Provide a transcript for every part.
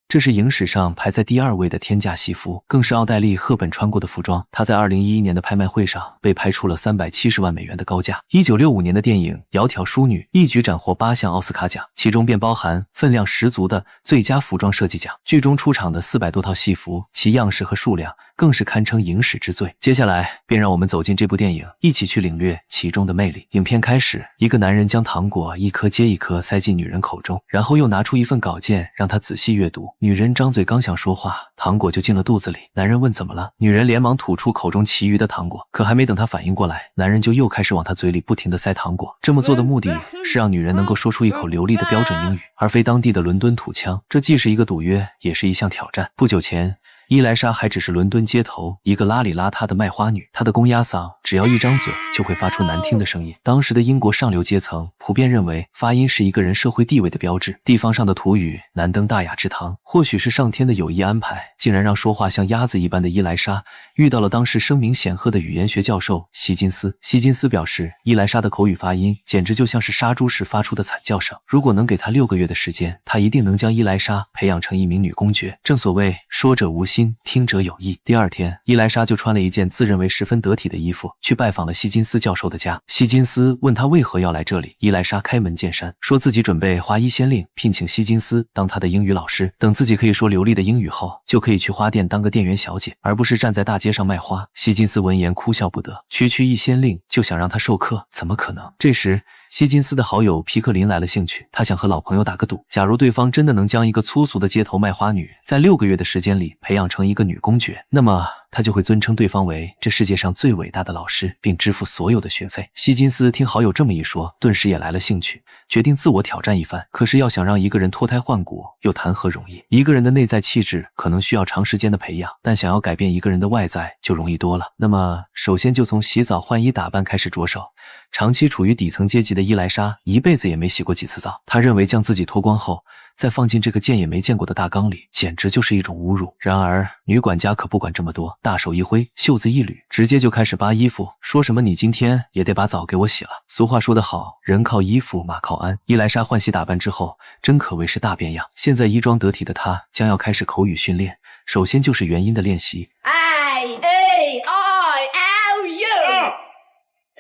这是影史上排在第2位的天价戏服，更是奥黛丽·赫本穿过的服装。她在2011年的拍卖会上被拍出了370万美元的高价。1965年的电影《窈窕淑女》一举斩获8项奥斯卡奖，其中便包含分量十足的最佳服装设计奖。剧中出场的400多套戏服，其样式和数量更是堪称影史之最。接下来便让我们走进这部电影，一起去领略其中的魅力。影片开始，一个男人将糖果一颗接一颗塞进女人口中，然后又拿出一份稿件让她仔细阅读。女人张嘴刚想说话，糖果就进了肚子里。男人问怎么了，女人连忙吐出口中其余的糖果，可还没等她反应过来，男人就又开始往她嘴里不停地塞糖果。这么做的目的是让女人能够说出一口流利的标准英语，而非当地的伦敦土腔。这既是一个赌约，也是一项挑战。不久前，伊莱莎还只是伦敦街头一个邋里邋遢的卖花女，她的公鸭嗓只要一张嘴就会发出难听的声音。当时的英国上流阶层普遍认为发音是一个人社会地位的标志，地方上的土语难登大雅之堂。或许是上天的有意安排，竟然让说话像鸭子一般的伊莱莎遇到了当时声名显赫的语言学教授希金斯。希金斯表示，伊莱莎的口语发音简直就像是杀猪时发出的惨叫声，如果能给她6个月的时间，他一定能将伊莱莎培养成一名女公爵。正所谓说者无心，听者有意。第2天，伊莱莎就穿了一件自认为十分得体的衣服，去拜访了希金斯教授的家。希金斯问他为何要来这里，伊莱莎开门见山，说自己准备花1先令聘请希金斯当他的英语老师，等自己可以说流利的英语后，就可以去花店当个店员小姐，而不是站在大街上卖花。希金斯闻言哭笑不得，区1先令就想让他授课，怎么可能？这时希金斯的好友皮克林来了兴趣，他想和老朋友打个赌，假如对方真的能将一个粗俗的街头卖花女在6个月的时间里培养成一个女公爵，那么他就会尊称对方为这世界上最伟大的老师，并支付所有的学费。希金斯听好友这么一说，顿时也来了兴趣，决定自我挑战一番。可是要想让一个人脱胎换骨，又谈何容易？一个人的内在气质可能需要长时间的培养，但想要改变一个人的外在就容易多了。那么首先就从洗澡换衣打扮开始着手。长期处于底层阶级的伊莱莎一辈子也没洗过几次澡，她认为将自己脱光后再放进这个见也没见过的大缸里，简直就是一种侮辱。然而女管家可不管这么多，大手一挥，袖子一捋，直接就开始扒衣服，说什么你今天也得把澡给我洗了。俗话说得好，人靠衣服马靠鞍。伊莱莎换洗打扮之后真可谓是大变样，现在衣装得体的她将要开始口语训练，首先就是元音的练习。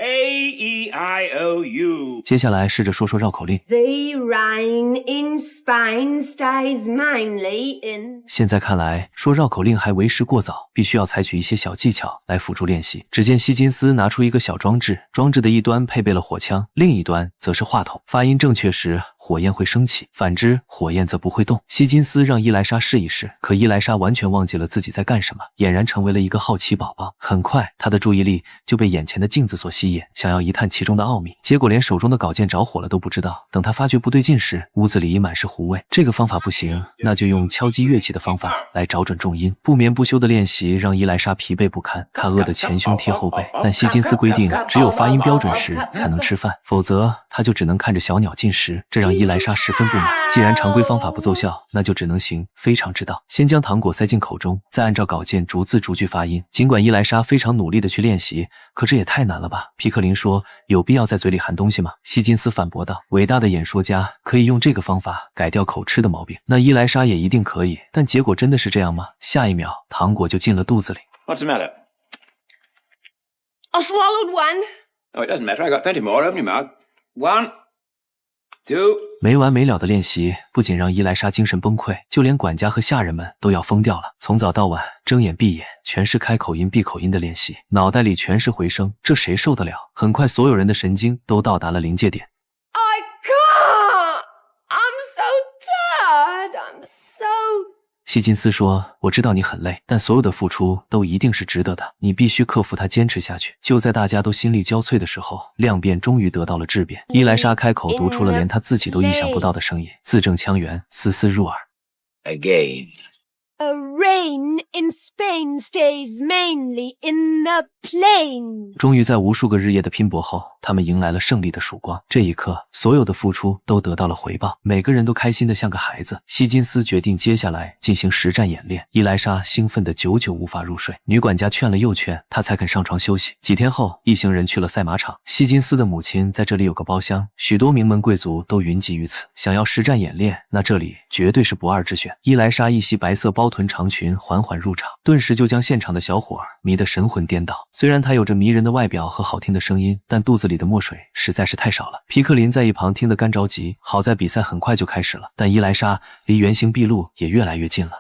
A-E-I-O-U 接下来试着说说绕口令。 The rain in Spain stays mainly in。 现在看来说绕口令还为时过早，必须要采取一些小技巧来辅助练习。只见希金斯拿出一个小装置，装置的一端配备了火枪，另一端则是话筒，发音正确时火焰会升起，反之火焰则不会动。希金斯让伊莱莎试一试，可伊莱莎完全忘记了自己在干什么，俨然成为了一个好奇宝宝。很快她的注意力就被眼前的镜子所吸引，想要一探其中的奥秘，结果连手中的稿件着火了都不知道。等她发觉不对劲时，屋子里已满是糊味。这个方法不行，那就用敲击乐器的方法来找准重音。不眠不休的练习让伊莱莎疲惫不堪，她饿得前胸贴后背。但希金斯规定只有发音标准时才能吃饭，否则她就只能看着小鸟进食，这让伊莱莎十分不满。既然常规方法不奏效，那就只能行非常之道。先将糖果塞进口中，再按照稿件逐字逐句发音。尽管伊莱莎非常努力的去练习，可这也太难了吧。皮克林说，有必要在嘴里含东西吗？希金斯反驳道，伟大的演说家可以用这个方法改掉口吃的毛病，那伊莱莎也一定可以。但结果真的是这样吗？下一秒糖果就进了肚子里。 What's the matter? I swallowed one. Oh, it doesn't matter. I got plenty more. Open your mouth. 1, 2没完没了的练习不仅让伊莱莎精神崩溃，就连管家和下人们都要疯掉了。从早到晚睁眼闭眼全是开口音闭口音的练习，脑袋里全是回声，这谁受得了？很快所有人的神经都到达了临界点。 I can't. I'm so tired. I'm so……希金斯说，我知道你很累，但所有的付出都一定是值得的，你必须克服它，坚持下去。就在大家都心力交瘁的时候，量变终于得到了质变。伊莱莎开口读出了连她自己都意想不到的声音，字正腔圆，丝丝入耳。Again, Rain in Spain stays mainly in the plain. 终于在无数个日夜的拼搏后，他们迎来了胜利的曙光。这一刻，所有的付出都得到了回报，每个人都开心得像个孩子。希金斯决定接下来进行实战演练。伊莱莎兴奋得久久无法入睡，女管家劝了又劝，她才肯上床休息。几天后，一行人去了赛马场。希金斯的母亲在这里有个包厢，许多名门贵族都云集于此。想要实战演练，那这里绝对是不二之选。伊莱莎一袭白色包臀长裙缓缓入场，顿时就将现场的小伙迷得神魂颠倒。虽然她有着迷人的外表和好听的声音，但肚子里的墨水实在是太少了。皮克林在一旁听得干着急，好在比赛很快就开始了，但伊莱莎离原形毕露也越来越近了。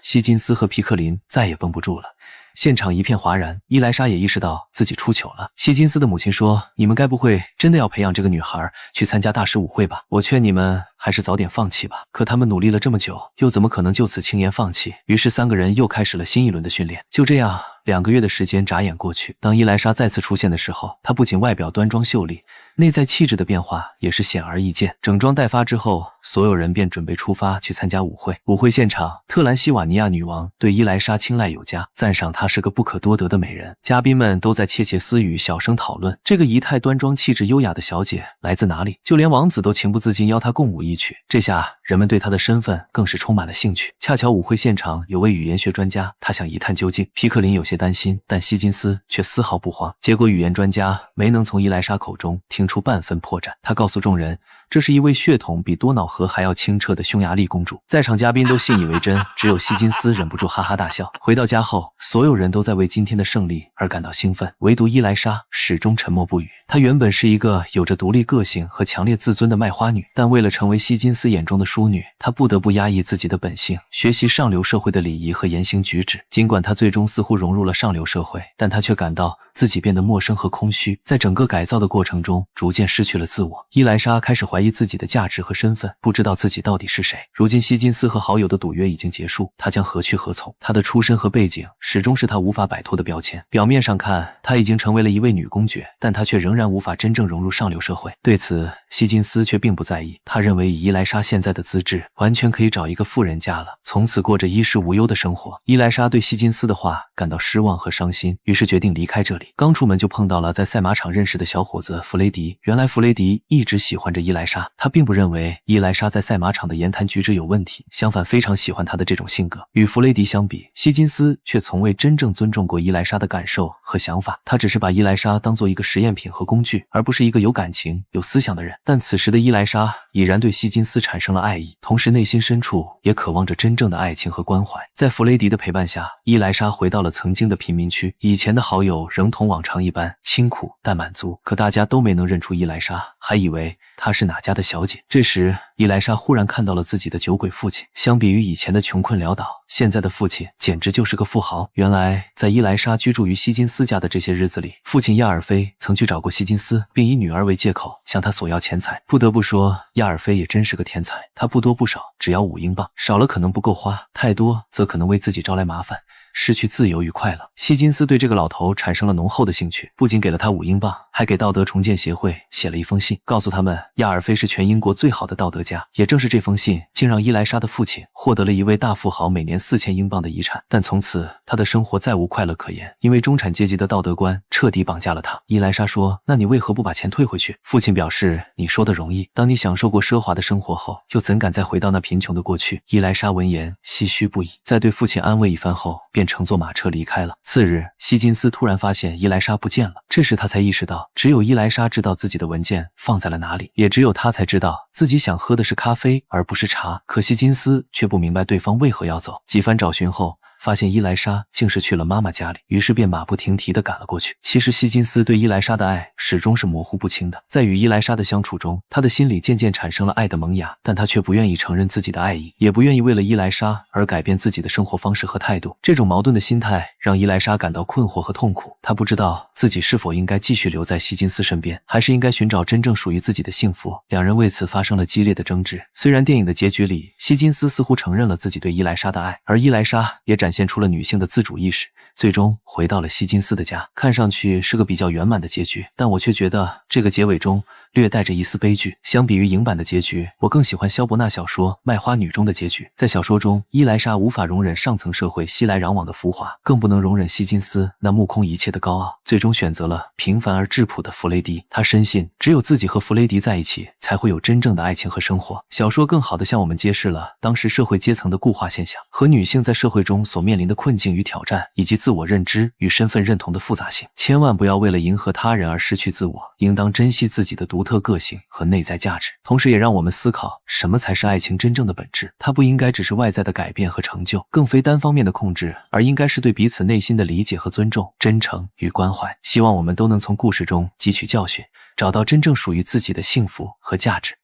希金斯和皮克林再也绷不住了，现场一片哗然。伊莱莎也意识到自己出糗了。希金斯的母亲说：“你们该不会真的要培养这个女孩去参加大师舞会吧？我劝你们还是早点放弃吧。”可他们努力了这么久，又怎么可能就此轻言放弃？于是三个人又开始了新一轮的训练。就这样，2个月的时间眨眼过去。当伊莱莎再次出现的时候，她不仅外表端庄秀丽，内在气质的变化也是显而易见。整装待发之后，所有人便准备出发去参加舞会。舞会现场，特兰西瓦尼亚女王对伊莱莎青睐有加，赞赏她是个不可多得的美人。嘉宾们都在窃窃私语，小声讨论这个仪态端庄、气质优雅的小姐来自哪里，就连王子都情不自禁邀她共舞一曲。这下人们对她的身份更是充满了兴趣。恰巧舞会现场有位语言学专家，他想一探究竟。皮克林有些担心，但希金斯却丝毫不慌。结果语言专家没能从伊莱莎口中听出半分破绽。他告诉众人，这是一位血统比多瑙河还要清澈的匈牙利公主。在场嘉宾都信以为真，只有希金斯忍不住哈哈大笑。回到家后，所有人都在为今天的胜利而感到兴奋，唯独伊莱莎始终沉默不语。她原本是一个有着独立个性和强烈自尊的卖花女，但为了成为希金斯眼中的淑女，她不得不压抑自己的本性，学习上流社会的礼仪和言行举止。尽管她最终似乎融入了上流社会，但她却感到自己变得陌生和空虚，在整个改造的过程中逐渐失去了自我。伊莱莎开始怀疑自己的价值和身份，不知道自己到底是谁。如今希金斯和好友的赌约已经结束，她将何去何从？她的出身和背景始终是她无法摆脱的标签。表面上看，她已经成为了一位女公爵，但她却仍然无法真正融入上流社会。对此，希金斯却并不在意，他认为以伊莱莎现在的资质，完全可以找一个富人家了，从此过着衣食无忧的生活。伊莱莎对希金斯的话感到失望和伤心，于是决定离开这里。刚出门就碰到了在赛马场认识的小伙子弗雷迪。原来弗雷迪一直喜欢着伊莱莎，他并不认为伊莱莎在赛马场的言谈举止有问题，相反非常喜欢她的这种性格。与弗雷迪相比，希金斯却从未真正尊重过伊莱莎的感受和想法，他只是把伊莱莎当做一个实验品和工具，而不是一个有感情、有思想的人。但此时的伊莱莎已然对希金斯产生了爱意，同时内心深处也渴望着真正的爱情和关怀。在弗雷迪的陪伴下，伊莱莎回到了曾经的贫民区，以前的好友仍同往常一般清苦但满足，可大家都没能认出伊莱莎，还以为她是哪家的小姐。这时伊莱莎忽然看到了自己的酒鬼父亲，相比于以前的穷困潦倒，现在的父亲简直就是个富豪。原来在伊莱莎居住于希金斯家的这些日子里，父亲亚尔菲曾去找过希金斯，并以女儿为借口向他索要钱财。不得不说，亚尔菲也真是个天才，他不多不少，只要5英镑，少了可能不够花，太多则可能为自己招来麻烦，失去自由与快乐。希金斯对这个老头产生了浓厚的兴趣，不仅给了他5英镑，还给道德重建协会写了一封信，告诉他们亚尔菲是全英国最好的道德家。也正是这封信，竟让伊莱莎的父亲获得了一位大富豪每年4000英镑的遗产。但从此他的生活再无快乐可言，因为中产阶级的道德观彻底绑架了他。伊莱莎说：“那你为何不把钱退回去？”父亲表示：“你说的容易，当你享受过奢华的生活后，又怎敢再回到那贫穷的过去？”伊莱莎闻言唏嘘不已，在对父亲安慰一番后，便乘坐马车离开了。次日，希金斯突然发现伊莱莎不见了，这时他才意识到，只有伊莱莎知道自己的文件放在了哪里，也只有他才知道自己想喝的是咖啡而不是茶。可希金斯却不明白对方为何要走。几番找寻后，发现伊莱莎竟是去了妈妈家里，于是便马不停蹄地赶了过去。其实希金斯对伊莱莎的爱始终是模糊不清的，在与伊莱莎的相处中，他的心里渐渐产生了爱的萌芽，但他却不愿意承认自己的爱意，也不愿意为了伊莱莎而改变自己的生活方式和态度。这种矛盾的心态让伊莱莎感到困惑和痛苦，她不知道自己是否应该继续留在希金斯身边，还是应该寻找真正属于自己的幸福。两人为此发生了激烈的争执。虽然电影的结局里，希金斯似乎承认了自己对伊莱莎的爱，而伊莱莎也展现出了女性的自主意识，最终回到了希金斯的家。看上去是个比较圆满的结局，但我却觉得这个结尾中略带着一丝悲剧。相比于影版的结局，我更喜欢萧伯纳小说《卖花女》中的结局。在小说中，伊莱莎无法容忍上层社会熙来攘往的浮华，更不能容忍希金斯那目空一切的高傲，最终选择了平凡而质朴的弗雷迪。她深信，只有自己和弗雷迪在一起，才会有真正的爱情和生活。小说更好地向我们揭示了当时社会阶层的固化现象和女性在社会中所面临的困境与挑战，以及自我认知与身份认同的复杂性。千万不要为了迎合他人而失去自我，应当珍惜自己的独特个性和内在价值。同时也让我们思考，什么才是爱情真正的本质。它不应该只是外在的改变和成就，更非单方面的控制，而应该是对彼此内心的理解和尊重，真诚与关怀。希望我们都能从故事中汲取教训，找到真正属于自己的幸福和价值。